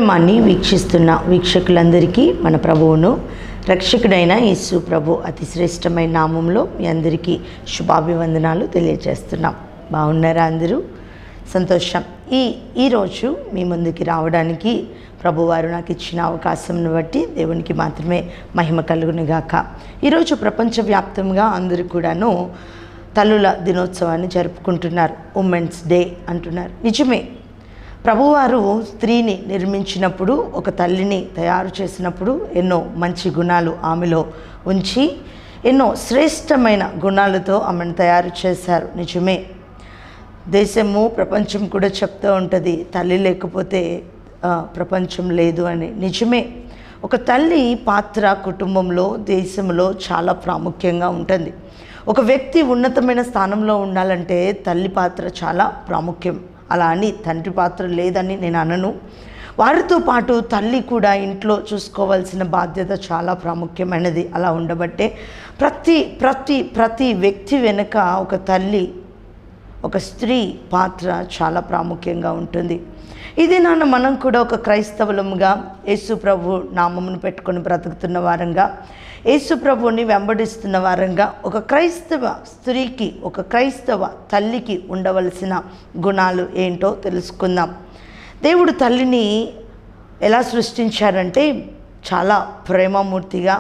కార్యక్రమాన్ని వీక్షిస్తున్న వీక్షకులందరికీ మన ప్రభువును రక్షకుడైన యేసు ప్రభు అతి శ్రేష్టమైన నామంలో మీ అందరికీ శుభాభివందనాలు తెలియజేస్తున్నాం. బాగున్నారా అందరూ? సంతోషం. ఈరోజు మీ ముందుకి రావడానికి ప్రభువారు నాకు ఇచ్చిన అవకాశంను బట్టి దేవునికి మాత్రమే మహిమ కలుగునుగాక. ఈరోజు ప్రపంచవ్యాప్తంగా అందరూ కూడాను తల్లుల దినోత్సవాన్ని జరుపుకుంటున్నారు. ఉమెన్స్ డే అంటున్నారు. నిజమే, ప్రభువారు స్త్రీని నిర్మించినప్పుడు, ఒక తల్లిని తయారు చేసినప్పుడు ఎన్నో మంచి గుణాలు ఆమెలో ఉంచి ఎన్నో శ్రేష్టమైన గుణాలతో ఆమెను తయారు చేశారు. నిజమే, దేశము ప్రపంచం కూడా చెప్తూ ఉంటుంది తల్లి లేకపోతే ప్రపంచం లేదు అని. నిజమే, ఒక తల్లి పాత్ర కుటుంబంలో, దేశంలో చాలా ప్రాముఖ్యంగా ఉంటుంది. ఒక వ్యక్తి ఉన్నతమైన స్థానంలో ఉండాలంటే తల్లి పాత్ర చాలా ప్రాముఖ్యం. అలా అని తండ్రి పాత్ర లేదని నేను అనను. వారితో పాటు తల్లి కూడా ఇంట్లో చూసుకోవాల్సిన బాధ్యత చాలా ప్రాముఖ్యమైనది. అలా ఉండబట్టే ప్రతి వ్యక్తి వెనుక ఒక తల్లి, ఒక స్త్రీ పాత్ర చాలా ప్రాముఖ్యంగా ఉంటుంది. ఇది మనం కూడా ఒక క్రైస్తవులముగా యేసు ప్రభు నామమును పెట్టుకొని బ్రతుకుతున్న వారంగా, యేసు ప్రభువుని వెంబడిస్తున్న వారంగా ఒక క్రైస్తవ స్త్రీకి, ఒక క్రైస్తవ తల్లికి ఉండవలసిన గుణాలు ఏంటో తెలుసుకుందాం. దేవుడు తల్లిని ఎలా సృష్టించారంటే చాలా ప్రేమమూర్తిగా,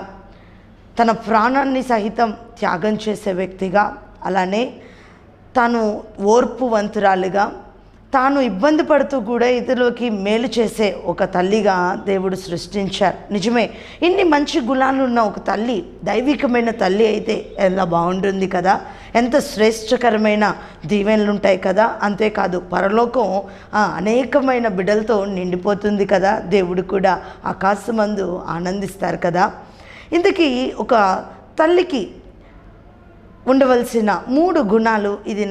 తన ప్రాణాన్ని సహితం త్యాగం చేసే వ్యక్తిగా, అలానే తాను ఓర్పువంతురాలుగా, తాను ఇబ్బంది పడుతూ కూడా ఇతరులకి మేలు చేసే ఒక తల్లిగా దేవుడు సృష్టించారు. నిజమే, ఇన్ని మంచి గుణాలు ఉన్న ఒక తల్లి, దైవికమైన తల్లి అయితే ఎలా బాగుంటుంది కదా, ఎంత శ్రేష్టకరమైన దీవెనలు ఉంటాయి కదా. అంతేకాదు పరలోకం అనేకమైన బిడ్డలతో నిండిపోతుంది కదా. దేవుడు కూడా ఆకాశమందు ఆనందిస్తారు కదా. ఇందుకీ ఒక తల్లికి ఉండవలసిన 3 గుణాలు ఇది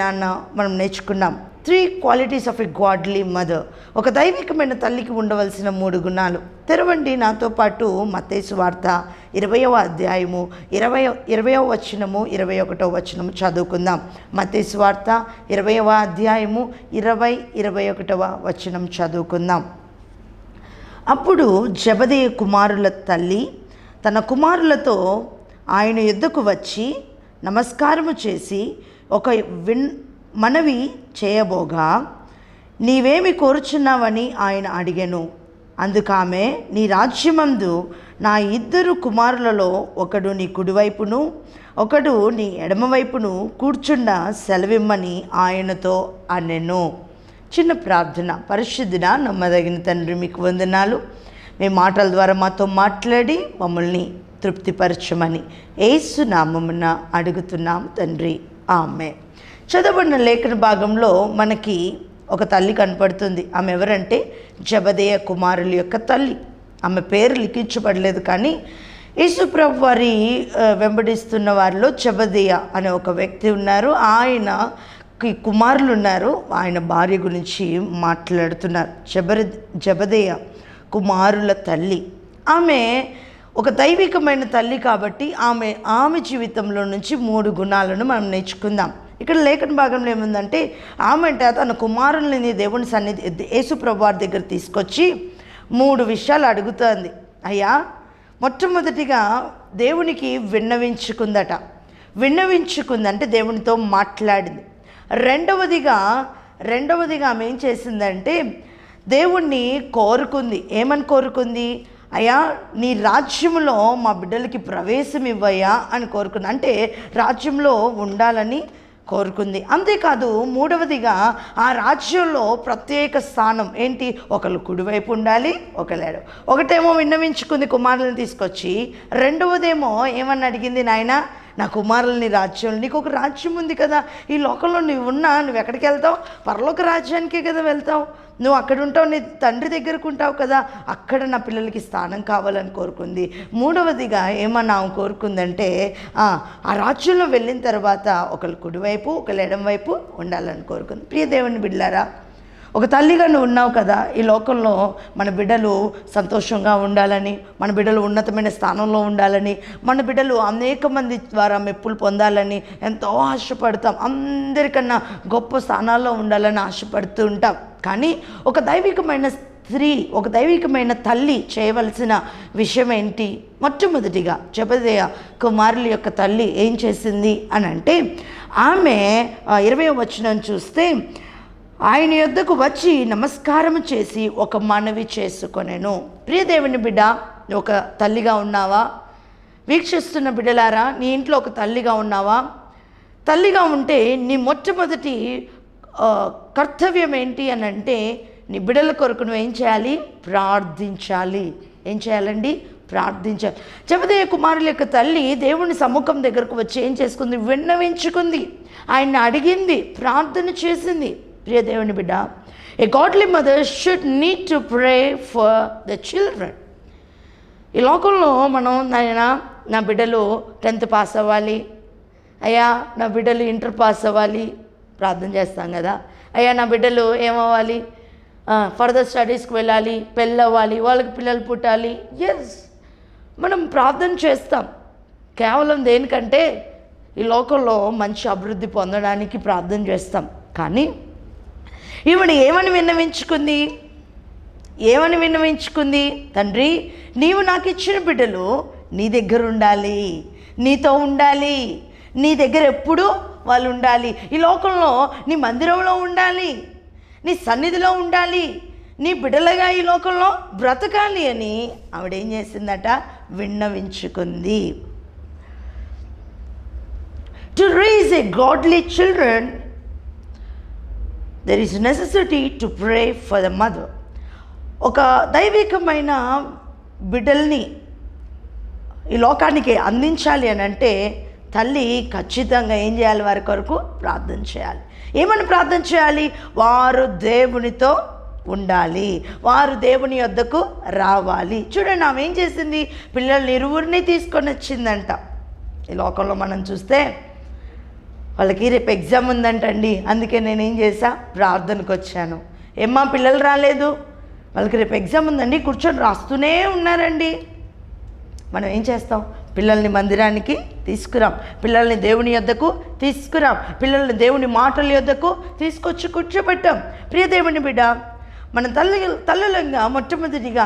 మనం నేర్చుకున్నాం. 3 qualities of a godly mother. ఒక దైవికమైన తల్లికి ఉండవలసిన 3 గుణాలు. తెరవండి నాతో పాటు మత్తయి సువార్త 20వ అధ్యాయము 20వ వచనము 21వ వచనము చదువుకుందాం. మత్తయి సువార్త 20వ అధ్యాయము 21వ వచనం చదువుకుందాం. అప్పుడు జెబెదయి కుమారుల తల్లి తన కుమారులతో ఆయన యుద్ధకు వచ్చి నమస్కారము చేసి ఒక మనవి చేయబోగా, నీవేమి కోరుచున్నావని ఆయన అడిగెను. అందుకామె, నీ రాజ్యమందు నా 2 కుమారులలో ఒకడు నీ కుడివైపును ఒకడు నీ ఎడమవైపును కూర్చుండ సెలవిమ్మని ఆయనతో అనెను. చిన్న ప్రార్థన. పరిశుద్ధుడ, నమ్మదగిన తండ్రి, మీకు వందనాలు. మీ మాటల ద్వారా మాతో మాట్లాడి మమ్మల్ని తృప్తిపరచమని యేసు నామమున అడుగుతున్నాం తండ్రి, ఆమేన్. చదవబడిన లేఖన భాగంలో మనకి ఒక తల్లి కనపడుతుంది. ఆమె ఎవరంటే జెబెదయి కుమారుల యొక్క తల్లి. ఆమె పేరు లిఖించబడలేదు, కానీ యేసు ప్రభు వారి వెంబడిస్తున్న వారిలో జెబెదయి అనే ఒక వ్యక్తి ఉన్నారు. ఆయనకి కుమారులు ఉన్నారు. ఆయన భార్య గురించి మాట్లాడుతున్నారు. జెబెదయి కుమారుల తల్లి. ఆమె ఒక దైవికమైన తల్లి కాబట్టి ఆమె జీవితంలో నుంచి 3 గుణాలను మనం నేర్చుకుందాం. ఇక్కడ లేఖన భాగంలో ఏముందంటే, ఆమె అంటే తన కుమారుల్ని దేవుని సన్నిధి యేసు ప్రభు వారి దగ్గర తీసుకొచ్చి 3 విషయాలు అడుగుతుంది. అయ్యా, మొట్టమొదటిగా దేవునికి విన్నవించుకుందంటే దేవునితో మాట్లాడింది. రెండవదిగా ఆమె ఏం చేసిందంటే దేవుణ్ణి కోరుకుంది. ఏమని కోరుకుంది? అయ్యా, నీ రాజ్యంలో మా బిడ్డలకి ప్రవేశం ఇవ్వయ్యా అని కోరుకుంది. అంటే రాజ్యంలో ఉండాలని కోరుకుంది. అంతేకాదు మూడవదిగా ఆ రాజ్యంలో ప్రత్యేక స్థానం ఏంటి? ఒకళ్ళు కుడివైపు ఉండాలి, ఒకటేమో విన్నవించుకుంది కుమారులను తీసుకొచ్చి. రెండవదేమో ఏమని అడిగింది, నాయన నా కుమారులని రాజ్యం, నీకు ఒక రాజ్యం ఉంది కదా, ఈ లోకంలో నువ్వు ఎక్కడికి వెళ్తావు? పరలోక రాజ్యానికే కదా వెళ్తావు. నువ్వు అక్కడ ఉంటావు, నీ తండ్రి దగ్గరకు ఉంటావు కదా, అక్కడ నా పిల్లలకి స్థానం కావాలని కోరుకుంది. మూడవదిగా ఏమన్నా కోరుకుందంటే ఆ రాజ్యంలో వెళ్ళిన తర్వాత ఒకళ్ళు కుడివైపు ఒకళ్ళు ఎడమవైపు ఉండాలని కోరుకుంది. ప్రియ దేవుని బిడ్డలారా, ఒక తల్లిగా నువ్వు ఉన్నావు కదా, ఈ లోకంలో మన బిడ్డలు సంతోషంగా ఉండాలని, మన బిడ్డలు ఉన్నతమైన స్థానంలో ఉండాలని, మన బిడ్డలు అనేక మంది ద్వారా మెప్పులు పొందాలని ఎంతో ఆశపడతాం. అందరికన్నా గొప్ప స్థానాల్లో ఉండాలని ఆశపడుతూ ఉంటాం. కానీ ఒక దైవికమైన స్త్రీ, ఒక దైవికమైన తల్లి చేయవలసిన విషయం ఏంటి? మొట్టమొదటిగా జెబెదయి కుమారుల యొక్క తల్లి ఏం చేసింది అని అంటే, ఆమె 20వ వచనం చూస్తే, ఆయన యొద్దకు వచ్చి నమస్కారం చేసి ఒక మనవి చేసుకొనెను. ప్రియ దేవుని బిడ్డ, ఒక తల్లిగా ఉన్నావా? వీక్షిస్తున్న బిడ్డలారా, నీ ఇంట్లో ఒక తల్లిగా ఉన్నావా? తల్లిగా ఉంటే నీ మొట్టమొదటి కర్తవ్యం ఏంటి అని అంటే, నీ బిడ్డల కొరకు నువ్వు ఏం చేయాలి? ప్రార్థించాలి. ఏం చేయాలండి? ప్రార్థించాలి. జెబెదయి కుమారుల యొక్క తల్లి దేవుని సముఖం దగ్గరకు వచ్చి ఏం చేసుకుంది? విన్నవించుకుంది, ఆయన్ని అడిగింది, ప్రార్థన చేసింది. ప్రియ దేవుని బిడ్డ, a godly mother should need to pray for the children. ఈ లోకంలో మనం నా బిడ్డలు 10th పాస్ అవ్వాలి, అయ్యా నా బిడ్డలు ఇంటర్ పాస్ అవ్వాలి, ప్రార్థన చేస్తాం కదా. అయ్యా నా బిడ్డలు ఏమవ్వాలి? ఫర్దర్ స్టడీస్కి వెళ్ళాలి, పెళ్ళి అవ్వాలి, వాళ్ళకి పిల్లలు పుట్టాలి. ఎస్, మనం ప్రార్థన చేస్తాం. కేవలం దేనికంటే ఈ లోకంలో మంచి అభివృద్ధి పొందడానికి ప్రార్థన చేస్తాం. కానీ ఈవిడ ఏమని విన్నవించుకుంది? తండ్రి, నీవు నాకు ఇచ్చిన బిడ్డలు నీ దగ్గర ఉండాలి, నీతో ఉండాలి, నీ దగ్గర ఎప్పుడూ వాళ్ళు ఉండాలి, ఈ లోకంలో నీ మందిరంలో ఉండాలి, నీ సన్నిధిలో ఉండాలి, నీ బిడ్డలుగా ఈ లోకంలో బ్రతకాలి అని ఆవిడేం చేసిందట? విన్నవించుకుంది. To raise a godly children there is necessity to pray for the mother. ఒక దైవికమైన బిడ్డల్ని ఈ లోకానికి అందించాలి అని అంటే తల్లి ఖచ్చితంగా ఏం చేయాలి? వారి కొరకు ప్రార్థన చేయాలి. ఏమని ప్రార్థన చేయాలి? వారు దేవునితో ఉండాలి, వారు దేవుని యొద్దకు రావాలి. చూడండి, ఆమె ఏం చేసింది? పిల్లల్ని ఇరువురిని తీసుకొని వచ్చిందంట. ఈ లోకంలో మనం చూస్తే వాళ్ళకి రేపు ఎగ్జామ్ ఉందంటండి, అందుకే నేనేం చేశా? ప్రార్థనకు వచ్చాను. ఏమ్మా పిల్లలు రాలేదు? వాళ్ళకి రేపు ఎగ్జామ్ ఉందండి, కూర్చొని రాస్తూనే ఉన్నారండి. మనం ఏం చేస్తాం? పిల్లల్ని మందిరానికి తీసుకురాం, పిల్లల్ని దేవుని యొద్దకు తీసుకురాం, పిల్లల్ని దేవుని మాటల యొద్దకు తీసుకొచ్చి కూర్చోబెట్టాం. ప్రియ దేవుని బిడ్డ, మన తల్లులంగా మొట్టమొదటిగా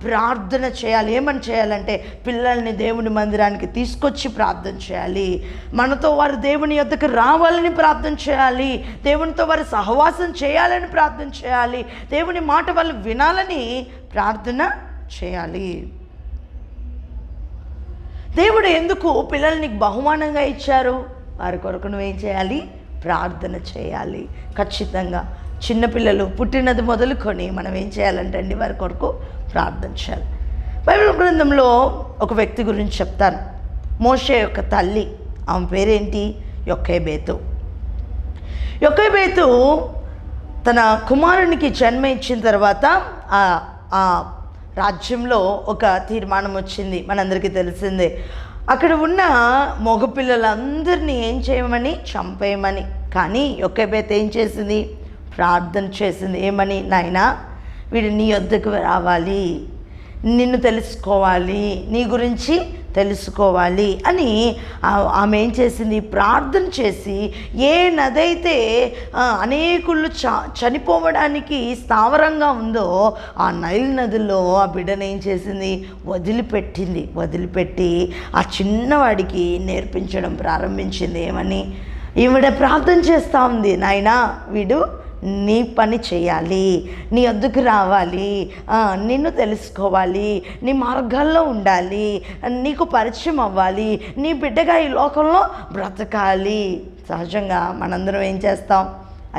ప్రార్థన చేయాలి. ఏమని చేయాలంటే పిల్లల్ని దేవుని మందిరానికి తీసుకొచ్చి ప్రార్థన చేయాలి. మనతో వారు దేవుని యొద్దకు రావాలని ప్రార్థన చేయాలి, దేవునితో వారు సహవాసం చేయాలని ప్రార్థన చేయాలి, దేవుని మాట వాళ్ళు వినాలని ప్రార్థన చేయాలి. దేవుడు ఎందుకు పిల్లల్ని బహుమానంగా ఇచ్చారు? వారి కొరకు నువ్వేం చేయాలి? ప్రార్థన చేయాలి. ఖచ్చితంగా చిన్నపిల్లలు పుట్టినది మొదలుకొని మనం ఏం చేయాలంటే అండి, వారి కొరకు ప్రార్థన చేయాలి. బైబిల్ గ్రంథంలో ఒక వ్యక్తి గురించి చెప్తాను. మోషే యొక్క తల్లి, ఆమె పేరేంటి? యొకేబేతు. యొకేబేతు తన కుమారునికి జన్మ ఇచ్చిన తర్వాత ఆ రాజ్యంలో ఒక తీర్మానం వచ్చింది, మనందరికీ తెలిసిందే. అక్కడ ఉన్న మగపిల్లలందరినీ ఏం చేయమని? చంపేయమని. కానీ యొకేబేతు ఏం చేసింది? ప్రార్థన చేసింది. ఏమని? నాయనా, వీడు నీ వద్దకు రావాలి, నిన్ను తెలుసుకోవాలి, నీ గురించి తెలుసుకోవాలి అని ఆమె ఏం చేసింది? ప్రార్థన చేసి, ఏ నదైతే అనేకులు చనిపోవడానికి స్థావరంగా ఉందో ఆ నైల్ నదిలో ఆ బిడ్డను ఏం చేసింది? వదిలిపెట్టి ఆ చిన్నవాడికి నేర్పించడం ప్రారంభించింది. ఏమని? ఈవిడ ప్రార్థన చేస్తూ ఉంది, నాయనా వీడు నీ పని చేయాలి, నీ వద్దకు రావాలి, నిన్ను తెలుసుకోవాలి, నీ మార్గాల్లో ఉండాలి, నీకు పరిచయం అవ్వాలి, నీ బిడ్డగా ఈ లోకంలో బ్రతకాలి. సహజంగా మనందరం ఏం చేస్తాం?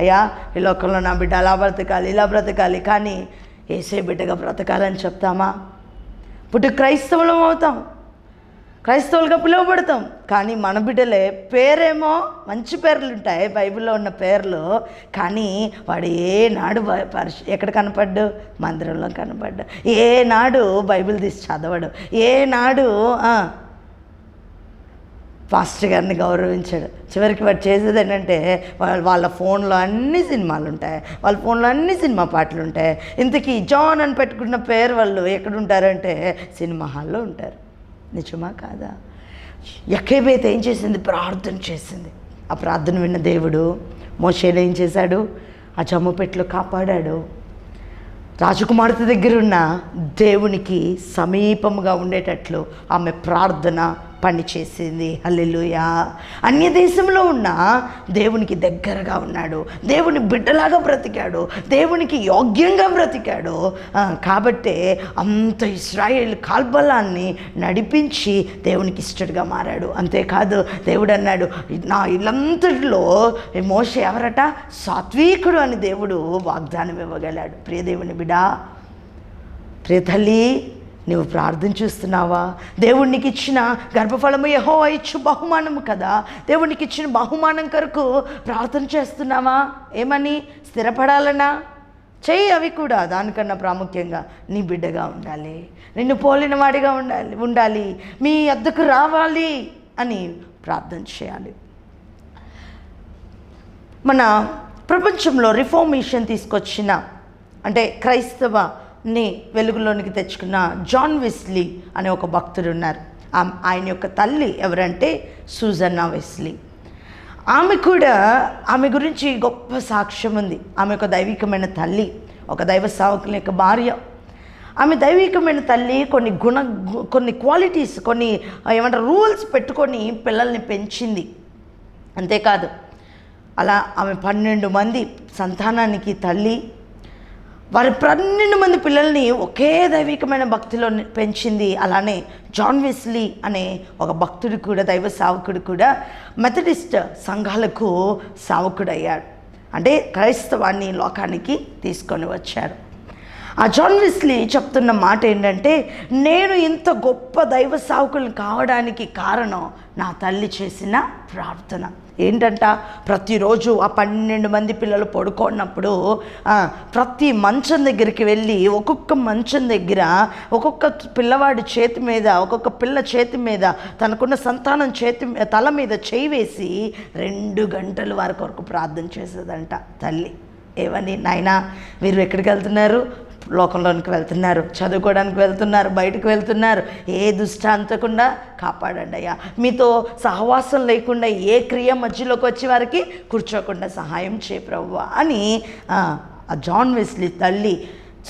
అయ్యా ఈ లోకంలో నా బిడ్డ అలా బ్రతకాలి, ఇలా బ్రతకాలి, కానీ యేసే బిడ్డగా బ్రతకాలని చెప్తామా? పుట్టి క్రైస్తవులం అవుతాం, క్రైస్తవులుగా పిలువబడతాం, కానీ మన బిడ్డలే పేరేమో మంచి పేర్లు ఉంటాయి బైబిల్లో ఉన్న పేర్లు, కానీ వాడు ఏనాడు ఎక్కడ కనపడ్డు? మందిరంలో కనపడ్డు. ఏనాడు బైబిల్ తీసి చదవడు, ఏనాడు పాస్టర్ గారిని గౌరవించాడు. చివరికి వాడు చేసేది ఏంటంటే వాళ్ళ ఫోన్లో అన్ని సినిమాలు ఉంటాయి, వాళ్ళ ఫోన్లో అన్ని సినిమా పాటలు ఉంటాయి. ఇంతకీ జాన్ అని పెట్టుకున్న పేరు వాళ్ళు ఎక్కడుంటారంటే సినిమా హాల్లో ఉంటారు. నిజమా కాదా? యొకేబేతు ఏం చేసింది? ప్రార్థన చేసింది. ఆ ప్రార్థన విన్న దేవుడు మోషేను ఏం చేశాడు? ఆ జమ్ము పెట్టులో కాపాడాడు. రాజకుమార్తె దగ్గర ఉన్న దేవునికి సమీపముగా ఉండేటట్లు ఆమె ప్రార్థన పనిచేసింది. హల్లెలూయా. అన్య దేశంలో ఉన్న దేవునికి దగ్గరగా ఉన్నాడు, దేవుని బిడ్డలాగా బ్రతికాడు, దేవునికి యోగ్యంగా బ్రతికాడు. కాబట్టే అంత ఇశ్రాయేల్ కాల్బలాన్ని నడిపించి దేవునికి ఇష్టడుగా మారాడు. అంతేకాదు, దేవుడు అన్నాడు, నా ఇల్లంతటిలో మోషే ఎవరట? సాత్వికుడు అని దేవుడు వాగ్దానం ఇవ్వగలాడు. ప్రియ దేవుని బిడ్డా, ప్రియ తల్లి, నువ్వు ప్రార్థన చూస్తున్నావా? దేవునికి ఇచ్చిన గర్భఫలము యెహోవా ఇచ్చు బహుమానము కదా. దేవునికి ఇచ్చిన బహుమానం కొరకు ప్రార్థన చేస్తున్నావా? ఏమని? స్థిరపడాలనా? చెయ్యి అవి కూడా. దానికన్నా ప్రాముఖ్యంగా నీ బిడ్డగా ఉండాలి, నిన్ను పోలిన వాడిగా ఉండాలి, మీ వద్దకు రావాలి అని ప్రార్థన చేయాలి. మన ప్రపంచంలో రిఫార్మేషన్ తీసుకొచ్చిన, అంటే క్రైస్తవని వెలుగులోనికి తెచ్చుకున్న జాన్ వెస్లీ అనే ఒక భక్తుడు ఉన్నారు. ఆయన యొక్క తల్లి ఎవరంటే సూజన్నా వెస్లీ. ఆమె గురించి గొప్ప సాక్ష్యం ఉంది. ఆమె ఒక దైవికమైన తల్లి, ఒక దైవ సేవకుల యొక్క భార్య. ఆమె దైవికమైన తల్లి కొన్ని క్వాలిటీస్, కొన్ని ఏమంటారు రూల్స్ పెట్టుకొని పిల్లల్ని పెంచింది. అంతేకాదు, అలా ఆమె 12 మంది సంతానానికి తల్లి. వారి 12 మంది పిల్లల్ని ఒకే దైవికమైన భక్తిలో పెంచింది. అలానే జాన్ వెస్లీ అనే ఒక భక్తుడు కూడా, దైవ సేవకుడు కూడా మెథడిస్ట్ సంఘాలకు సేవకుడయ్యాడు. అంటే క్రైస్తవాన్ని లోకానికి తీసుకొని వచ్చాడు. ఆ జాన్ వెస్లీ చెప్తున్న మాట ఏంటంటే, నేను ఇంత గొప్ప దైవ సేవకులను కావడానికి కారణం నా తల్లి చేసిన ప్రార్థన. ఏంటంట? ప్రతిరోజు ఆ 12 మంది పిల్లలు పడుకున్నప్పుడు ప్రతి మంచం దగ్గరికి వెళ్ళి ఒక్కొక్క మంచం దగ్గర ఒక్కొక్క పిల్లవాడి చేతి మీద, ఒక్కొక్క పిల్ల చేతి మీద, తనకున్న సంతానం తల మీద చేయి వేసి 2 గంటల వరకు ప్రార్థన చేసేదంట తల్లి. ఏమని? నాయనా, మీరు ఎక్కడికి వెళ్తున్నారు? లోకంలోనికి వెళ్తున్నారు, చదువుకోవడానికి వెళ్తున్నారు, బయటకు వెళ్తున్నారు, ఏ దుష్టాంతకుండా కాపాడండి అయ్యా. మీతో సహవాసం లేకుండా ఏ క్రియ మధ్యలోకి వచ్చి వారికి కూర్చోకుండా సహాయం చేయ ప్రభువా అని ఆ జాన్ వెస్లీ తల్లి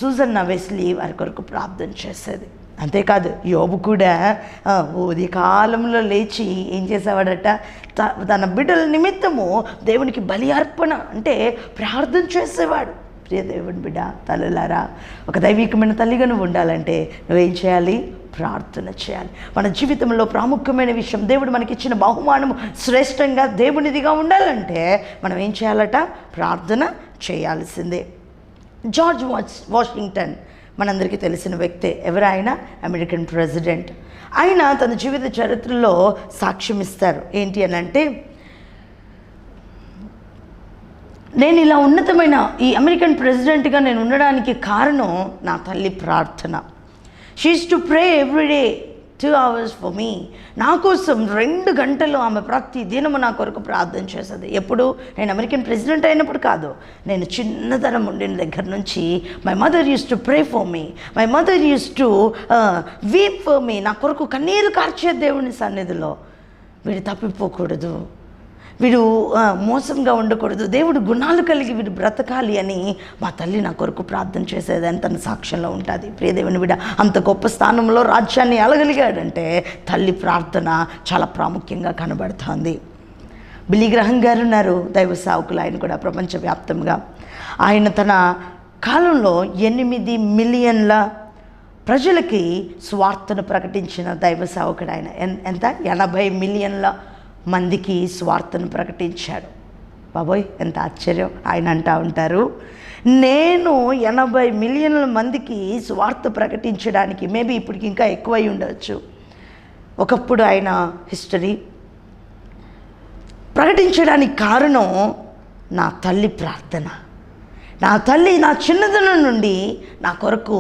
సూజన్నా వెస్లీ వారి కొరకు ప్రార్థన చేసేది. అంతేకాదు, యోబు కూడా ఉదయకాలంలో లేచి ఏం చేసేవాడట? తన బిడ్డల నిమిత్తము దేవునికి బలి అర్పణ అంటే ప్రార్థన చేసేవాడు. ప్రియ దేవుని బిడ్డ, తల్లులారా, ఒక దైవికమైన తల్లిగా నువ్వు ఉండాలంటే నువ్వేం చేయాలి? ప్రార్థన చేయాలి. మన జీవితంలో ప్రాముఖ్యమైన విషయం, దేవుడు మనకిచ్చిన బహుమానము శ్రేష్టంగా దేవునిదిగా ఉండాలంటే మనం ఏం చేయాలట? ప్రార్థన చేయాల్సిందే. జార్జ్ వాషింగ్టన్ మనందరికీ తెలిసిన వ్యక్తే. ఎవరైనా అమెరికన్ ప్రెసిడెంట్. ఆయన తన జీవిత చరిత్రలో సాక్ష్యం ఇస్తారు. ఏంటి అని అంటే, నేను ఇలా ఉన్నతమైన ఈ అమెరికన్ ప్రెసిడెంట్గా నేను ఉండడానికి కారణం నా తల్లి ప్రార్థన. She is to pray everyday 2 hours for me. నా కోసం 2 గంటలు ఆమె ప్రతి దినము నా కొరకు ప్రార్థన చేసేది. ఎప్పుడు? నేను అమెరికన్ ప్రెసిడెంట్ అయినప్పుడు కాదు, నేను చిన్నతనం ఉండిన దగ్గర నుంచి my mother use to pray for me, my mother use to weep for me. నా కొరకు కన్నీరు కార్చే దేవుని సన్నిధిలో. వీడు తప్పిపోకూడదు, వీడు మోసంగా ఉండకూడదు, దేవుడు గుణాలు కలిగి వీడు బ్రతకాలి అని మా తల్లి నా కొరకు ప్రార్థన చేసేదని తన సాక్ష్యంలో ఉంటుంది. ప్రియదేవుని బిడ్డ, అంత గొప్ప స్థానంలో రాజ్యాన్ని ఎలగలిగాడంటే తల్లి ప్రార్థన చాలా ప్రాముఖ్యంగా కనబడుతుంది. బిల్లీ గ్రహం గారు ఉన్నారు, దైవ సేవకులు. ఆయన కూడా ప్రపంచవ్యాప్తంగా ఆయన తన కాలంలో 8 మిలియన్ల ప్రజలకి స్వార్థను ప్రకటించిన దైవ సేవకుడు ఆయన. ఎంత? 80 మిలియన్ల మందికి స్వార్థను ప్రకటించాడు. బాబోయ్, ఎంత ఆశ్చర్యం! ఆయన అంటూ ఉంటారు, నేను 80 మిలియన్ల మందికి స్వార్థ ప్రకటించడానికి, మేబీ ఇప్పటికి ఇంకా ఎక్కువై ఉండవచ్చు, ఒకప్పుడు ఆయన హిస్టరీ ప్రకటించడానికి కారణం నా తల్లి ప్రార్థన. నా తల్లి నా చిన్నతనం నుండి నా కొరకు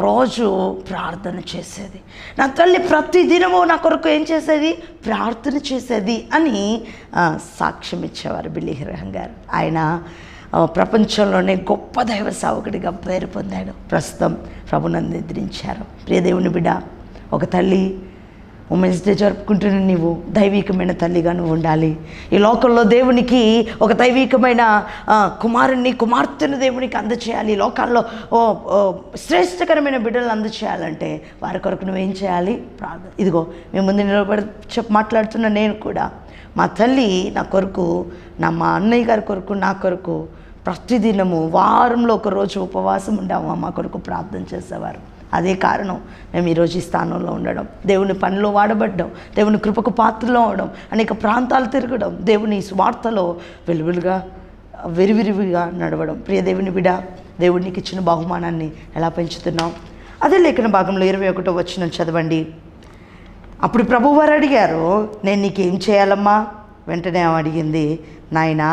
రోజు ప్రార్థన చేసేది. నా తల్లి ప్రతిదినము నా కొరకు ఏం చేసేది? ప్రార్థన చేసేది అని సాక్ష్యం ఇచ్చేవారు బిల్లీ గ్రహం గారు. ఆయన ప్రపంచంలోనే గొప్ప దైవ సేవకుడిగా పేరు పొందాడు. ప్రస్తుతం ప్రభునందు నిద్రించారు. ప్రియదేవుని బిడ్డ, ఒక తల్లి ఉమెన్స్ డే జరుపుకుంటున్న నీవు దైవికమైన తల్లిగా నువ్వు ఉండాలి. ఈ లోకంలో దేవునికి ఒక దైవికమైన కుమారుణ్ణి కుమార్తెను దేవునికి అందచేయాలి. ఈ లోకాల్లో శ్రేష్టకరమైన బిడ్డలను అందచేయాలంటే వారి కొరకు నువ్వేం చేయాలి? ప్రార్థన. ఇదిగో మేము ముందు నిలబడి మాట్లాడుతున్న నేను కూడా మా తల్లి నా కొరకు, మా అన్నయ్య గారి కొరకు, నా కొరకు ప్రతిదినము వారంలో ఒకరోజు ఉపవాసం ఉండాము, మా కొరకు ప్రార్థన చేసేవారు. అదే కారణం మేము ఈరోజు ఈ స్థానంలో ఉండడం, దేవుని పనిలో వాడబడ్డం, దేవుని కృపకు పాత్రలో అవడం, అనేక ప్రాంతాలు తిరగడం, దేవుని స్వార్థలో వెలువలుగా విరివిరివిగా నడవడం. ప్రియ దేవుని బిడ్డ, దేవునికి ఇచ్చిన బహుమానాన్ని ఎలా పెంచుతున్నాం? అదే లేఖన భాగంలో 21వ వచనం చదవండి. అప్పుడు ప్రభువారు అడిగారు, నేను నీకేం చేయాలమ్మా? వెంటనే అడిగింది, నాయనా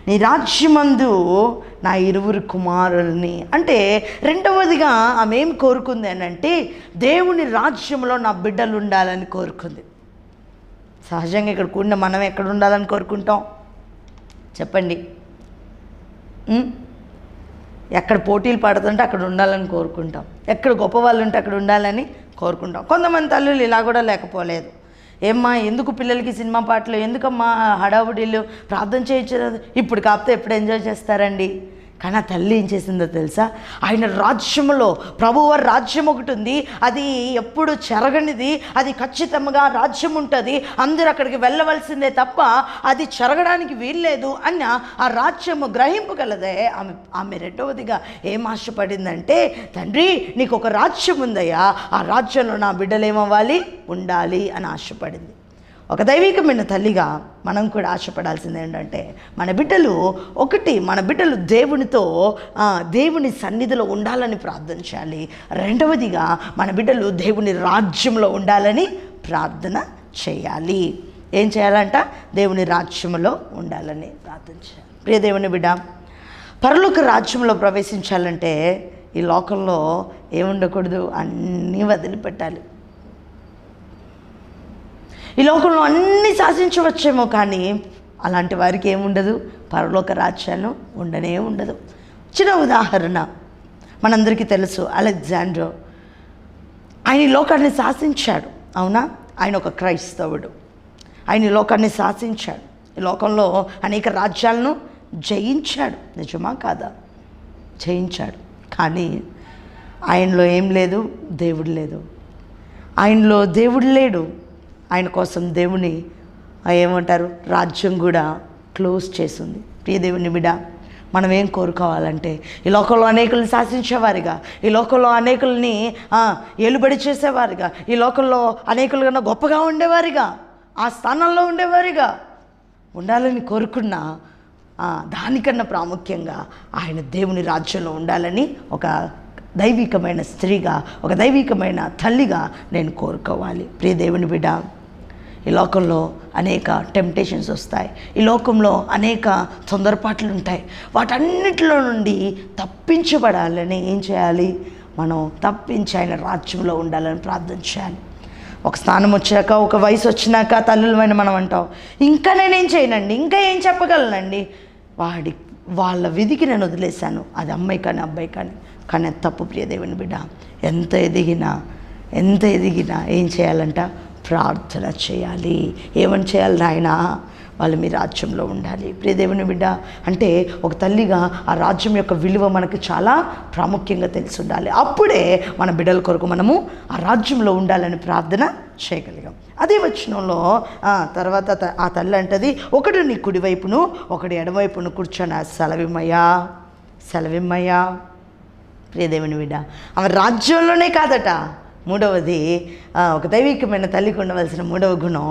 నీ రాజ్యమందు నా 2 కుమారుల్ని. అంటే రెండవదిగా ఆమె ఏం కోరుకుంది అని అంటే దేవుని రాజ్యంలో నా బిడ్డలు ఉండాలని కోరుకుంది. సహజంగా ఇక్కడ కూడిన మనం ఎక్కడ ఉండాలని కోరుకుంటాం చెప్పండి? ఎక్కడ పోటీలు పడుతుంటే అక్కడ ఉండాలని కోరుకుంటాం, ఎక్కడ గొప్ప వాళ్ళు ఉంటే అక్కడ ఉండాలని కోరుకుంటాం. కొంతమంది తల్లులు ఇలా కూడా లేకపోలేదు. ఏమ్మా ఎందుకు పిల్లలకి సినిమా పాటలు, ఎందుకమ్మా హడావుడిలు, ప్రార్థన చేయొచ్చు, ఇప్పుడు కాకపోతే ఎప్పుడు ఎంజాయ్ చేస్తారండి. కానీ ఆ తల్లి ఏం చేసిందో తెలుసా? ఆయన రాజ్యంలో, ప్రభువారి రాజ్యం ఒకటి ఉంది, అది ఎప్పుడు చెరగనిది, అది ఖచ్చితంగా రాజ్యం ఉంటుంది, అందరూ అక్కడికి వెళ్ళవలసిందే తప్ప అది చెరగడానికి వీల్లేదు అన్న ఆ రాజ్యము గ్రహింపగలదే ఆమె రెండవదిగా ఏం ఆశపడిందంటే, తండ్రి నీకు ఒక రాజ్యం ఉందయ్యా, ఆ రాజ్యంలో నా బిడ్డలు ఏమవ్వాలి? ఉండాలి అని ఆశపడింది. ఒక దైవికమైన తల్లిగా మనం కూడా ఆశపడాల్సింది ఏంటంటే మన బిడ్డలు దేవునితో దేవుని సన్నిధిలో ఉండాలని ప్రార్థన చేయాలి. రెండవదిగా మన బిడ్డలు దేవుని రాజ్యంలో ఉండాలని ప్రార్థన చేయాలి. ఏం చేయాలంట? దేవుని రాజ్యంలో ఉండాలని ప్రార్థన చేయాలి. ప్రియ దేవుని బిడ్డ, పరలోక రాజ్యంలో ప్రవేశించాలంటే ఈ లోకంలో ఏముండకూడదు, అన్నీ వదిలిపెట్టాలి. ఈ లోకంలో అన్నీ శాసించవచ్చేమో, కానీ అలాంటి వారికి ఏముండదు, పరలోక రాజ్యాలు ఉండనే ఉండదు. చిన్న ఉదాహరణ మనందరికీ తెలుసు, అలెగ్జాండర్. ఆయన ఈ లోకాన్ని శాసించాడు, అవునా? ఆయన ఒక క్రైస్తవుడు. ఆయన ఈ లోకాన్ని శాసించాడు, ఈ లోకంలో అనేక రాజ్యాలను జయించాడు. నిజమా కాదా? జయించాడు. కానీ ఆయనలో ఏం లేదు? దేవుడు లేదు. ఆయనలో దేవుడు లేడు. ఆయన కోసం దేవుని ఏమంటారు, రాజ్యం కూడా క్లోజ్ చేసింది. ప్రియ దేవుని బిడ్డ, మనం ఏం కోరుకోవాలంటే ఈ లోకంలో అనేకుల్ని శాసించేవారిగా, ఈ లోకంలో అనేకుల్ని ఏలుబడి చేసేవారిగా, ఈ లోకంలో అనేకుల కన్నా గొప్పగా ఉండేవారిగా, ఆ స్థానంలో ఉండేవారిగా ఉండాలని కోరుకున్నా దానికన్నా ప్రాముఖ్యంగా ఆయన దేవుని రాజ్యంలో ఉండాలని ఒక దైవికమైన స్త్రీగా, ఒక దైవికమైన తల్లిగా నేను కోరుకోవాలి. ప్రియ దేవుని బిడ్డ, ఈ లోకంలో అనేక టెంప్టేషన్స్ వస్తాయి, ఈ లోకంలో అనేక తొందరపాట్లు ఉంటాయి. వాటన్నిటిలో నుండి తప్పించబడాలని ఏం చేయాలి? మనం తప్పించి ఆయన రాజ్యంలో ఉండాలని ప్రార్థన చేయాలి. ఒక స్థానం వచ్చాక, ఒక వయసు వచ్చినాక తల్లులమైన మనం అంటాం, ఇంకా నేనేం చేయనండి, ఇంకా ఏం చెప్పగలనండి, వాళ్ళ విధికి నేను వదిలేశాను, అది అమ్మాయి కానీ అబ్బాయి కానీ తప్పు. ప్రియ దేవుని బిడ్డ, ఎంత ఎదిగినా ఏం చేయాలంట? ప్రార్థన చేయాలి. ఏమని చేయాలి? నాయన వాళ్ళు మీ రాజ్యంలో ఉండాలి. ప్రియ దేవుని బిడ్డ, అంటే ఒక తల్లిగా ఆ రాజ్యం యొక్క విలువ మనకు చాలా ప్రాముఖ్యంగా తెలిసి ఉండాలి. అప్పుడే మన బిడ్డల కొరకు మనము ఆ రాజ్యంలో ఉండాలని ప్రార్థన చేయగలిగాం. అదే వచనంలో తర్వాత ఆ తల్లి అంటది, ఒకడు నీ కుడివైపును ఒకటి ఎడమవైపును కూర్చొని సెలవిమ్మయ్యా. ప్రియ దేవుని బిడ్డ, ఆమె రాజ్యంలోనే కాదట, మూడవది ఒక దైవికమైన తల్లికి ఉండవలసిన మూడవ గుణం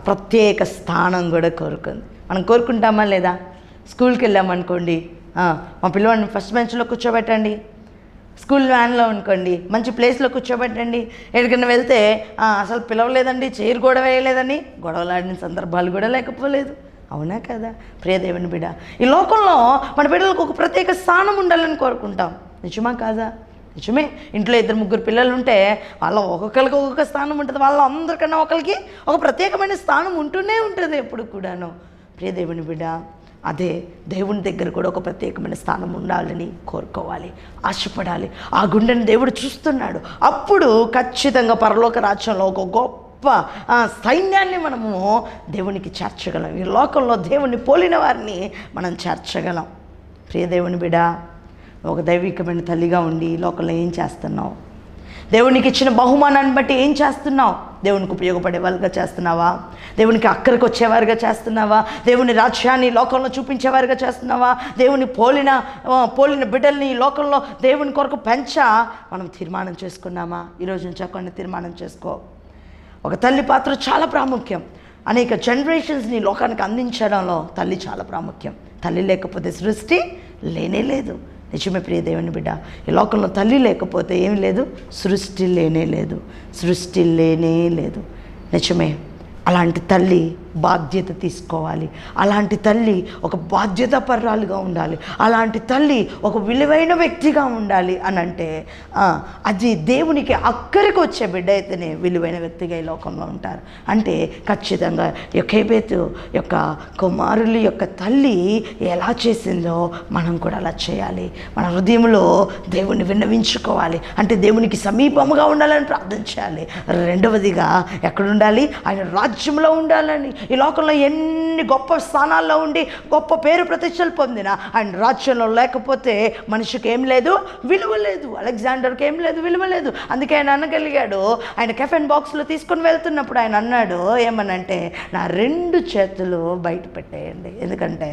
ప్రత్యేక స్థానం కూడా కోరుకుంది. మనం కోరుకుంటామా లేదా? స్కూల్కి వెళ్ళామనుకోండి, మా పిల్లవాడిని ఫస్ట్ బెంచ్లో కూర్చోబెట్టండి, స్కూల్ వ్యాన్లో అనుకోండి మంచి ప్లేస్లో కూర్చోబెట్టండి. ఎక్కడికైనా వెళ్తే అసలు పిలవలేదండి, చైర్ కూడా వేయలేదని గొడవలాడిన సందర్భాలు కూడా లేకపోలేదు. అవునా కదా? ప్రియ దేవుని బిడ్డ, ఈ లోకంలో మన బిడ్డలకు ఒక ప్రత్యేక స్థానం ఉండాలని కోరుకుంటాం. నిజమా కాదా? నిజమే. ఇంట్లో 2-3 పిల్లలు ఉంటే వాళ్ళ ఒక్కొక్కరికి ఒక్కొక్క స్థానం ఉంటుంది, వాళ్ళ అందరికన్నా ఒకరికి ఒక ప్రత్యేకమైన స్థానం ఉంటూనే ఉంటుంది ఎప్పుడు కూడాను. ప్రియ దేవుని బిడ్డ, అదే దేవుని దగ్గర కూడా ఒక ప్రత్యేకమైన స్థానం ఉండాలని కోరుకోవాలి, ఆశపడాలి. ఆ గుండెని దేవుడు చూస్తున్నాడు. అప్పుడు ఖచ్చితంగా పరలోక రాజ్యంలో ఒక గొప్ప సైన్యాన్ని మనము దేవునికి చేర్చగలం. ఈ లోకంలో దేవుని పోలిన వారిని మనం చేర్చగలం. ప్రియ దేవుని బిడ్డ, ఒక దైవికమైన తల్లిగా ఉండి ఈ లోకంలో ఏం చేస్తున్నావు? దేవునికి ఇచ్చిన బహుమానాన్ని బట్టి ఏం చేస్తున్నావు? దేవునికి ఉపయోగపడే వాళ్ళుగా చేస్తున్నావా? దేవునికి అక్కడికి వచ్చేవారుగా చేస్తున్నావా? దేవుని రాజ్యాన్ని లోకంలో చూపించేవారుగా చేస్తున్నావా? దేవుని పోలిన బిడ్డల్ని ఈ లోకంలో దేవుని కొరకు మనం తీర్మానం చేసుకున్నామా? ఈరోజు నుంచి కొన్ని తీర్మానం చేసుకో. ఒక తల్లి పాత్ర చాలా ప్రాముఖ్యం. అనేక జనరేషన్స్ని లోకానికి అందించడంలో తల్లి చాలా ప్రాముఖ్యం. తల్లి లేకపోతే సృష్టి లేనే లేదు. నిజమే ప్రియ దేవుని బిడ్డ, ఈ లోకంలో తల్లి లేకపోతే ఏమి లేదు, సృష్టి లేనే లేదు. సృష్టి లేనే లేదు. నిజమే. అలాంటి తల్లి బాధ్యత తీసుకోవాలి. అలాంటి తల్లి ఒక బాధ్యతాపరురాలుగా ఉండాలి. అలాంటి తల్లి ఒక విలువైన వ్యక్తిగా ఉండాలి అని అంటే అది దేవునికి అక్కడికి వచ్చే బిడ్డ అయితేనే విలువైన వ్యక్తిగా ఈ లోకంలో ఉంటారు. అంటే ఖచ్చితంగా యోకేబేతు యొక్క కుమారుల యొక్క తల్లి ఎలా చేసిందో మనం కూడా అలా చేయాలి. మన హృదయంలో దేవుని విన్నవించుకోవాలి. అంటే దేవునికి సమీపముగా ఉండాలని ప్రార్థించాలి. రెండవదిగా ఎక్కడుండాలి? ఆయన రాజ్యంలో ఉండాలని. ఈ లోకంలో ఎన్ని గొప్ప స్థానాల్లో ఉండి గొప్ప పేరు ప్రతిష్టలు పొందిన ఆయన రాజ్యంలో లేకపోతే మనిషికి ఏం లేదు, విలువ లేదు. అలెగ్జాండర్కి ఏం లేదు, విలువ లేదు. అందుకే ఆయన అనగలిగాడు. ఆయన కెఫెన్ బాక్స్లో తీసుకొని వెళ్తున్నప్పుడు ఆయన అన్నాడు ఏమనంటే, నా 2 చేతులు బయట పెట్టేయండి, ఎందుకంటే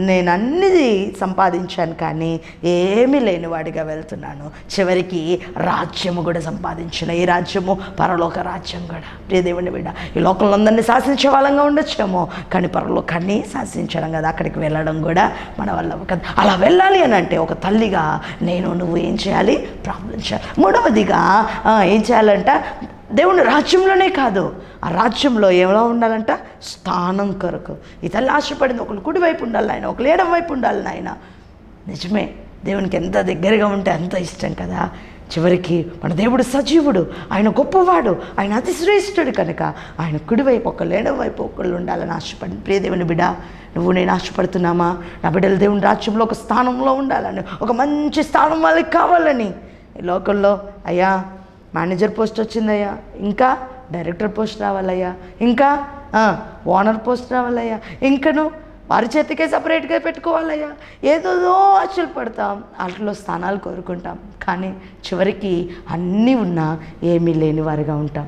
నేను అన్నీ సంపాదించాను కానీ ఏమీ లేనివాడిగా వెళ్తున్నాను. చివరికి రాజ్యము కూడా సంపాదించిన. ఈ రాజ్యము పరలోక రాజ్యం కూడా. ప్రియ దేవుని బిడ్డ, ఈ లోకంలో అందరినీ శాసించే వాళ్ళంగా ఉండొచ్చేమో, కానీ పరలోకాన్ని శాసించడం కదా, అక్కడికి వెళ్ళడం కూడా మన వల్ల కదా. అలా వెళ్ళాలి అని అంటే ఒక తల్లిగా నువ్వు ఏం చేయాలి? ప్రార్థన చేయాలి. మూడవదిగా ఏం చేయాలంట? దేవుని రాజ్యంలోనే కాదు, ఆ రాజ్యంలో ఎలా ఉండాలంట? స్థానం కొరకు. ఈ తల్లి ఆశపడింది, ఒకళ్ళు కుడి వైపు ఉండాలి ఆయన, ఒకళ్ళు ఎడమ వైపు ఉండాలి ఆయన. నిజమే, దేవునికి ఎంత దగ్గరగా ఉంటే అంత ఇష్టం కదా. చివరికి మన దేవుడు సజీవుడు, ఆయన గొప్పవాడు, ఆయన అతి శ్రేష్ఠుడు కనుక ఆయన కుడివైపు ఒకళ్ళు ఎడమవైపు ఒకళ్ళు ఉండాలని ఆశపడింది. ప్రియ దేవుని బిడ్డ, నువ్వు నేను ఆశపడుతున్నామా? నా బిడ్డలు దేవుని రాజ్యంలో ఒక స్థానంలో ఉండాలని, ఒక మంచి స్థానం వాళ్ళకి కావాలని. ఈ లోకంలో అయ్యా మేనేజర్ పోస్ట్ వచ్చిందయ్యా, ఇంకా డైరెక్టర్ పోస్ట్ రావాలయ్యా, ఇంకా ఓనర్ పోస్ట్ రావాలయ్యా, ఇంకను వారి చేతికే సపరేట్గా పెట్టుకోవాలయ్యా, ఏదోదో ఆశలు పడతాం, వాటిలో స్థానాలు కోరుకుంటాం. కానీ చివరికి అన్నీ ఉన్నా ఏమీ లేని వారిగా ఉంటాం.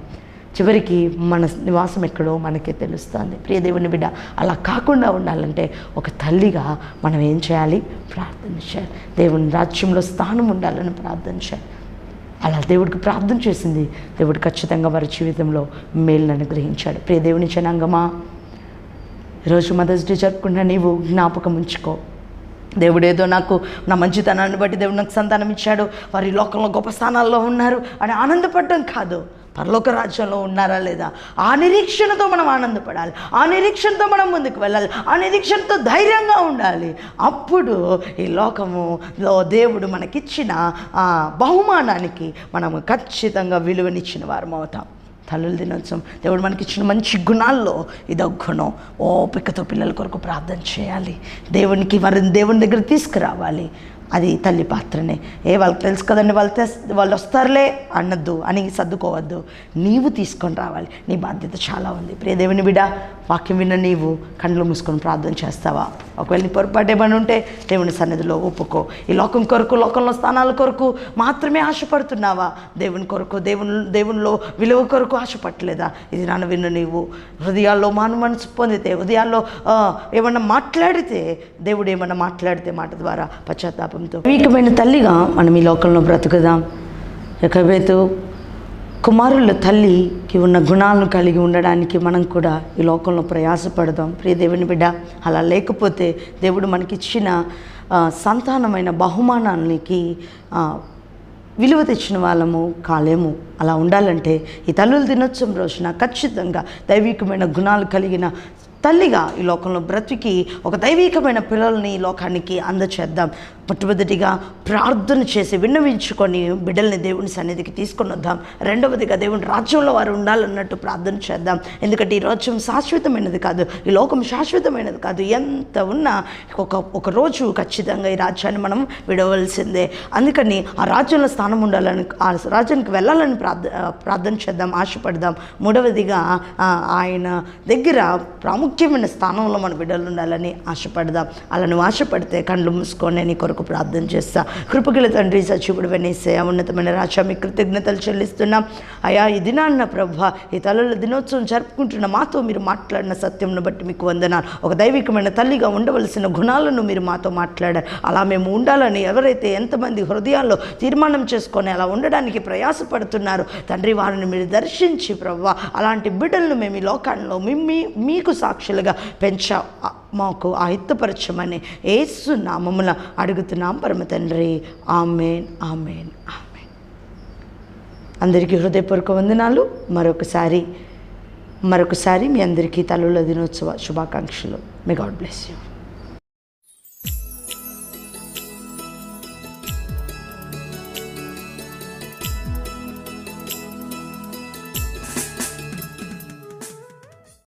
చివరికి మన నివాసం ఎక్కడో మనకే తెలుస్తుంది. ప్రియ దేవుని బిడ్డ, అలా కాకుండా ఉండాలంటే ఒక తల్లిగా మనం ఏం చేయాలి? ప్రార్థన చేయాలి. దేవుని రాజ్యంలో స్థానం ఉండాలని ప్రార్థన చేయాలి. అలా దేవుడికి ప్రార్థన చేసింది. దేవుడు ఖచ్చితంగా వారి జీవితంలో మేలును అనుగ్రహించాడు. ప్రియ దేవుని జనాంగమా, ఈరోజు మదర్స్ డే జరుపుకున్న నీవు జ్ఞాపకం ఉంచుకో. దేవుడేదో నాకు నా మంచితనాన్ని బట్టి దేవుడు నాకు సంతానం ఇచ్చాడు, వారి లోకంలో గొప్ప స్థానాల్లో ఉన్నారు అని ఆనందపడడం కాదు, పరలోక రాజ్యంలో ఉన్నారా లేదా ఆ నిరీక్షణతో మనం ఆనందపడాలి. ఆ నిరీక్షణతో మనం ముందుకు వెళ్ళాలి. ఆ నిరీక్షణతో ధైర్యంగా ఉండాలి. అప్పుడు ఈ లోకములో దేవుడు మనకిచ్చిన బహుమానానికి మనము ఖచ్చితంగా విలువనిచ్చిన వారం అవుతాం. తల్లుల దినోత్సవం దేవుడు మనకి ఇచ్చిన మంచి గుణాల్లో ఇదో గుణం. ఓపికతో పిల్లల కొరకు ప్రార్థన చేయాలి. దేవుని దగ్గర తీసుకురావాలి. అది తల్లి పాత్రనే. వాళ్ళకి తెలుసు కదండి, వాళ్ళు వస్తారులే అన్నద్దు అని సర్దుకోవద్దు. నీవు తీసుకొని రావాలి. నీ బాధ్యత చాలా ఉంది. ప్రియ దేవుని బిడ్డ, వాక్యం విన్న నీవు కళ్ళు మూసుకొని ప్రార్థన చేస్తావా? ఒకవేళ నీ పొరపాటు ఏమైనా ఉంటే దేవుని సన్నిధిలో ఒప్పుకో. ఈ లోకం కొరకు, లోకంలో స్థానాల కొరకు మాత్రమే ఆశపడుతున్నావా? దేవుని కొరకు, దేవునిలో విలువ కొరకు ఆశపడలేదా? ఇది నాన్న విన్న నీవు హృదయాల్లో మనసు పొందితే, హృదయాల్లో ఏమన్నా మాట్లాడితే, దేవుడు ఏమన్నా మాట్లాడితే మాట ద్వారా పశ్చాత్తాపంతో వీకమైన తల్లిగా మనం ఈ లోకంలో బ్రతుకుదాం. యోకేబేతు కుమారుల తల్లికి ఉన్న గుణాలను కలిగి ఉండడానికి మనం కూడా ఈ లోకంలో ప్రయాసపడదాం. ప్రియ దేవుని బిడ్డ, అలా లేకపోతే దేవుడు మనకిచ్చిన సంతానమైన బహుమానానికి విలువ తెచ్చిన వాళ్ళము కాలేము. అలా ఉండాలంటే ఈ తల్లుల దినోత్సవం రోజున ఖచ్చితంగా దైవికమైన గుణాలు కలిగిన తల్లిగా ఈ లోకంలో బ్రతికి ఒక దైవికమైన పిల్లల్ని ఈ లోకానికి అందచేద్దాం. మొట్టమొదటిగా ప్రార్థన చేసి విన్నవించుకొని బిడ్డల్ని దేవుని సన్నిధికి తీసుకొని వద్దాం. రెండవదిగా దేవుని రాజ్యంలో వారు ఉండాలన్నట్టు ప్రార్థన చేద్దాం. ఎందుకంటే ఈ రాజ్యం శాశ్వతమైనది కాదు, ఈ లోకం శాశ్వతమైనది కాదు. ఎంత ఉన్నా ఒక రోజు ఖచ్చితంగా ఈ రాజ్యాన్ని మనం విడవలసిందే. అందుకని ఆ రాజ్యంలో స్థానం ఉండాలని, ఆ రాజ్యానికి వెళ్ళాలని ప్రార్థన చేద్దాం, ఆశపడదాం. మూడవదిగా ఆయన దగ్గర ప్రాముఖ్యమైన స్థానంలో మన బిడ్డలు ఉండాలని ఆశపడదాం. అలా నువ్వు ఆశపడితే కళ్ళు మూసుకొని నీ కొరకు ప్రార్థన చేస్తా. కృపగల తండ్రి, సజీవుడు వెనేసే ఉన్నతమైన రాజా, మీ కృతజ్ఞతలు చెల్లిస్తున్నాం అయా. ఈ దినాన్న ప్రభువా, ఈ తల్లుల దినోత్సవం జరుపుకుంటున్న మాతో మీరు మాట్లాడిన సత్యంను బట్టి మీకు వందనాలు. ఒక దైవికమైన తల్లిగా ఉండవలసిన గుణాలను మీరు మాతో మాట్లాడారు. అలా మేము ఉండాలని ఎవరైతే ఎంతమంది హృదయాల్లో తీర్మానం చేసుకొని అలా ఉండడానికి ప్రయాసపడుతున్నారు తండ్రి, వారిని మీరు దర్శించి ప్రభువా, అలాంటి బిడ్డలను మేము ఈ లోకాల్లో మీకు సాక్షులుగా మాకు ఆయుత్తపరచమని యేసు నామమున అడుగుతున్నాం పరమ తండ్రి. ఆమేన్, ఆమేన్, ఆమేన్. అందరికీ హృదయపూర్వక వందనాలు. మరొకసారి మీ అందరికీ తల్లుల దినోత్సవ శుభాకాంక్షలు. May God bless you.